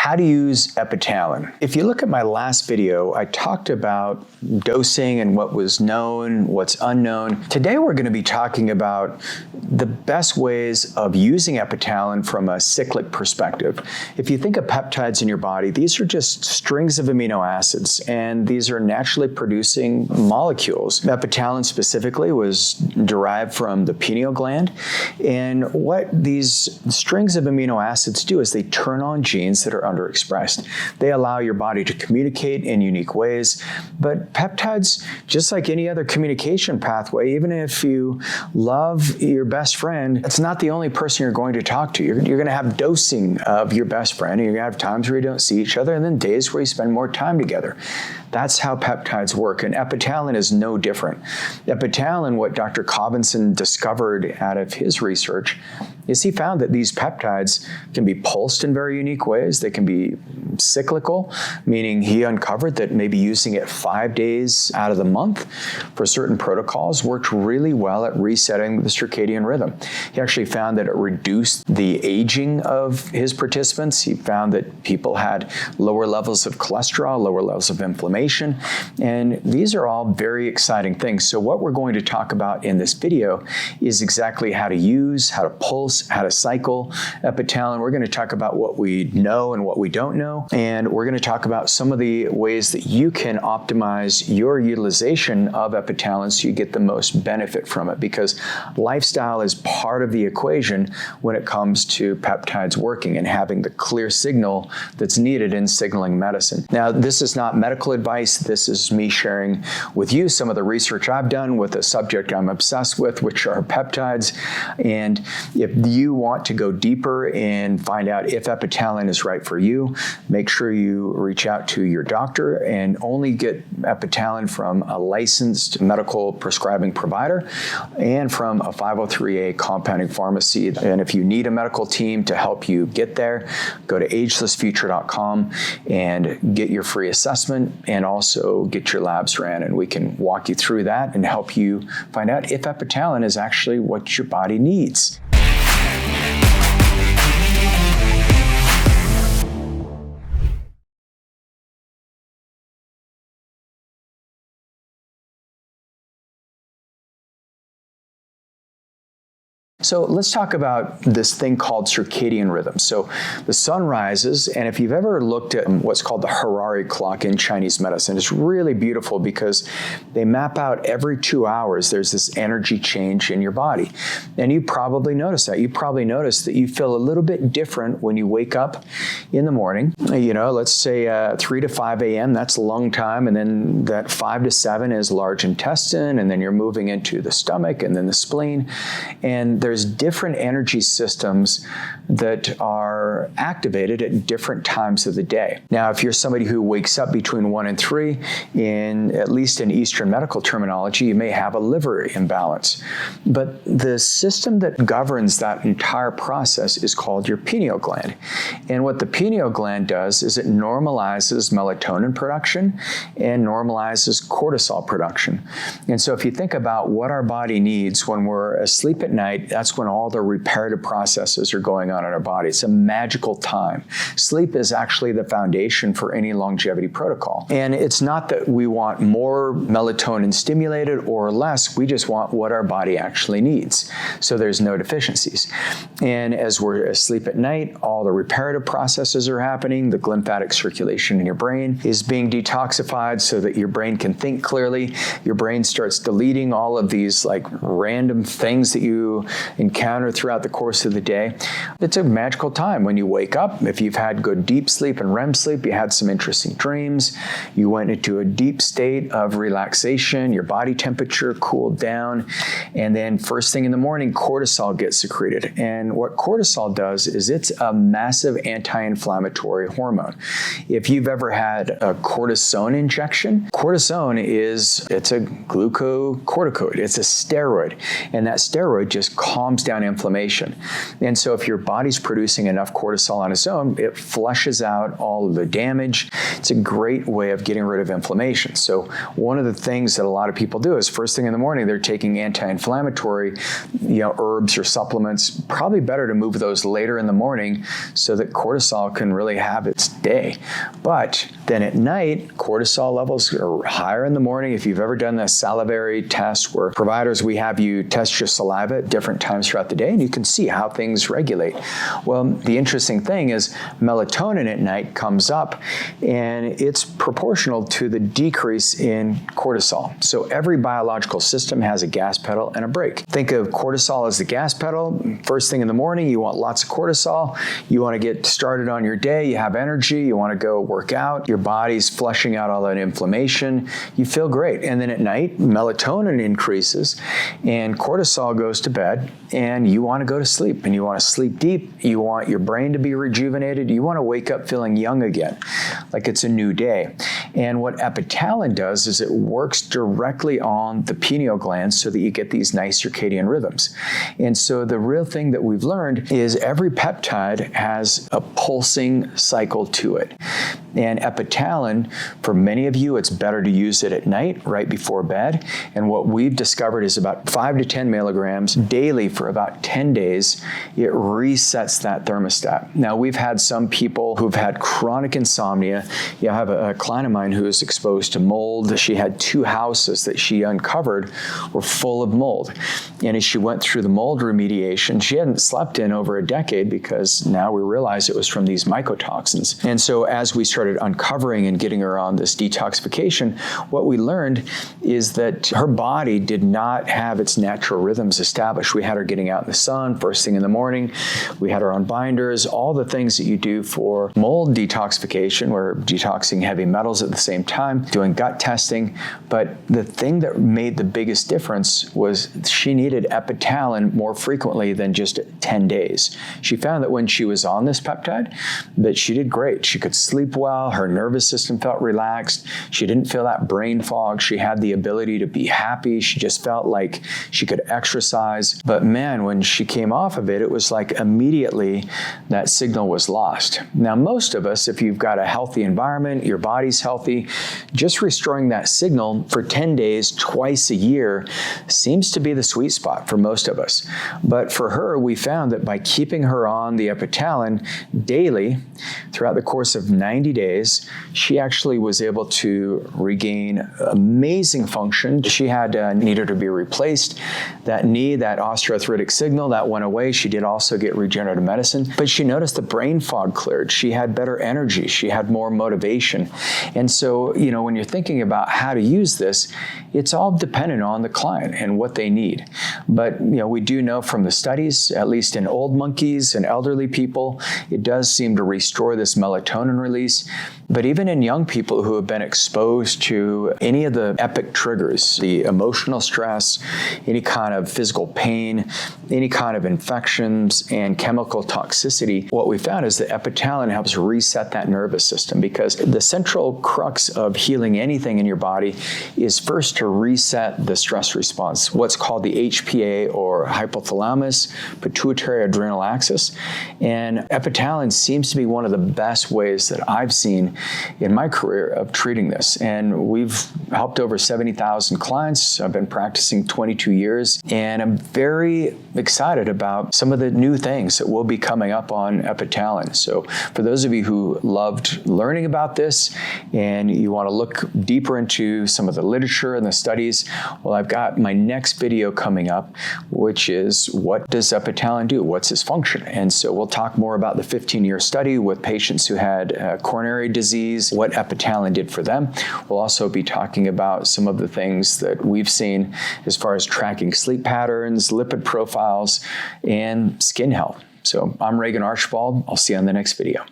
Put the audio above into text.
how to use Epitalon. If you look at my last video, I talked about dosing and what was known, what's unknown. Today we're going to be talking about the best ways of using Epitalon from a cyclic perspective. If you think of peptides in your body, these are just strings of amino acids, and these are naturally producing molecules. Epitalon specifically was derived from the pineal gland, and what these strings of amino acids do is they turn on genes that are underexpressed. They allow your body to communicate in unique ways, but peptides, just like any other communication pathway, even if you love your best friend, it's not the only person you're going to talk to. You're going to have dosing of your best friend, and you're going to have times where you don't see each other, and then days where you spend more time together. That's how peptides work, and Epitalon is no different. Epitalon, what Dr. Cobinson discovered out of his research, is he found that these peptides can be pulsed in very unique ways. They can be cyclical, meaning he uncovered that maybe using it 5 days out of the month for certain protocols worked really well at resetting the circadian rhythm. He actually found that it reduced the aging of his participants. He found that people had lower levels of cholesterol, lower levels of inflammation, and these are all very exciting things. So what we're going to talk about in this video is exactly how to use, how to pulse, how to cycle Epitalon. We're going to talk about what we know and what we don't know, and we're going to talk about some of the ways that you can optimize your utilization of Epitalon so you get the most benefit from it, because lifestyle is part of the equation when it comes to peptides working and having the clear signal that's needed in signaling medicine. Now, this is not medical advice. This is me sharing with you some of the research I've done with a subject I'm obsessed with, which are peptides. And if you want to go deeper and find out if Epitalon is right for you, make sure you reach out to your doctor and only get Epitalon from a licensed medical prescribing provider and from a 503A compounding pharmacy. And if you need a medical team to help you get there, go to agelessfuture.com and get your free assessment and also get your labs ran, and we can walk you through that and help you find out if Epitalon is actually what your body needs. So let's talk about this thing called circadian rhythm. So the sun rises, and if you've ever looked at what's called the Harari clock in Chinese medicine, it's really beautiful because they map out every 2 hours there's this energy change in your body. And you probably notice that. You probably notice that you feel a little bit different when you wake up in the morning. You know, let's say 3 to 5 a.m., that's a long time, and then that 5 to 7 is large intestine, and then you're moving into the stomach and then the spleen. And there's different energy systems that are activated at different times of the day. Now, if you're somebody who wakes up between 1 and 3, at least in Eastern medical terminology, you may have a liver imbalance. But the system that governs that entire process is called your pineal gland. And what the pineal gland does is it normalizes melatonin production and normalizes cortisol production. And so if you think about what our body needs when we're asleep at night, that's when all the reparative processes are going on in our body. It's a magical time. Sleep is actually the foundation for any longevity protocol. And it's not that we want more melatonin stimulated or less, we just want what our body actually needs. So there's no deficiencies. And as we're asleep at night, all the reparative processes are happening. The lymphatic circulation in your brain is being detoxified so that your brain can think clearly. Your brain starts deleting all of these like random things that you encounter throughout the course of the day. It's a magical time when you wake up. If you've had good deep sleep and REM sleep, you had some interesting dreams, you went into a deep state of relaxation, your body temperature cooled down, and then first thing in the morning, cortisol gets secreted. And what cortisol does is it's a massive anti-inflammatory hormone. If you've ever had a cortisone injection, cortisone it's a glucocorticoid. It's a steroid, and that steroid just calms down inflammation. And so if your body's producing enough enough cortisol on its own, it flushes out all of the damage. It's a great way of getting rid of inflammation. So one of the things that a lot of people do is first thing in the morning, they're taking anti-inflammatory, herbs or supplements. Probably better to move those later in the morning so that cortisol can really have its day. But then at night, cortisol levels are higher in the morning. If you've ever done the salivary test where providers, we have you test your saliva at different times throughout the day, and you can see how things regulate. Well, the interesting thing is melatonin at night comes up, and it's proportional to the decrease in cortisol. So every biological system has a gas pedal and a brake. Think of cortisol as the gas pedal. First thing in the morning, you want lots of cortisol. You want to get started on your day. You have energy. You want to go work out. Your body's flushing out all that inflammation. You feel great. And then at night, melatonin increases and cortisol goes to bed, and you want to go to sleep, and you want to sleep deep. You want your brain to be rejuvenated. You want to wake up feeling young again, like it's a new day. And what Epitalon does is it works directly on the pineal gland so that you get these nice circadian rhythms. And so the real thing that we've learned is every peptide has a pulsing cycle to it. And Epitalon, for many of you, it's better to use it at night, right before bed. And what we've discovered is about 5 to 10 milligrams daily for about 10 days. It resets that thermostat. Now, we've had some people who've had chronic insomnia. I have a client of mine who was exposed to mold. She had 2 houses that she uncovered were full of mold. And as she went through the mold remediation, she hadn't slept in over a decade because now we realize it was from these mycotoxins. And so as we started uncovering and getting her on this detoxification, what we learned is that her body did not have its natural rhythms established. We had her getting out in the sun first thing in the morning. We had her on binders, all the things that you do for mold detoxification. We're detoxing heavy metals at the same time, doing gut testing. But the thing that made the biggest difference was she needed Epitalon more frequently than just 10 days. She found that when she was on this peptide, that she did great. She could sleep well. Her nervous system felt relaxed. She didn't feel that brain fog. She had the ability to be happy. She just felt like she could exercise. But man, when she came off of it, it was like immediately that signal was lost. Now, most of us, if you've got a healthy environment, your body's healthy, just restoring that signal for 10 days, twice a year, seems to be the sweet spot for most of us. But for her, we found that by keeping her on the Epitalon daily throughout the course of 90 days, she actually was able to regain amazing function. She had needed to be replaced. That knee, that osteoarthritic signal, that went away. She did also get regenerative medicine, but she noticed the brain fog cleared. She had better energy. She had more motivation. And so, when you're thinking about how to use this, it's all dependent on the client and what they need. But, we do know from the studies, at least in old monkeys and elderly people, it does seem to restore this melatonin release. But even in young people who have been exposed to any of the epic triggers, the emotional stress, any kind of physical pain, any kind of infections and chemical toxicity, what we found is that Epitalon helps reset that nervous system, because the central crux of healing anything in your body is first to reset the stress response, what's called the HPA or hypothalamus pituitary adrenal axis. And Epitalon seems to be one of the best ways that I've seen in my career of treating this. And we've helped over 70,000 clients. I've been practicing 22 years, and I'm very excited about some of the new things that will be coming up on Epitalon. So for those of you who loved learning about this and you want to look deeper into some of the literature and the studies, well, I've got my next video coming up, which is what does Epitalon do? What's its function? And so we'll talk more about the 15-year study with patients who had coronary disease, what Epitalon did for them. We'll also be talking about some of the things that we've seen as far as tracking sleep patterns, lipid profiles, and skin health. So I'm Regan Archibald. I'll see you on the next video.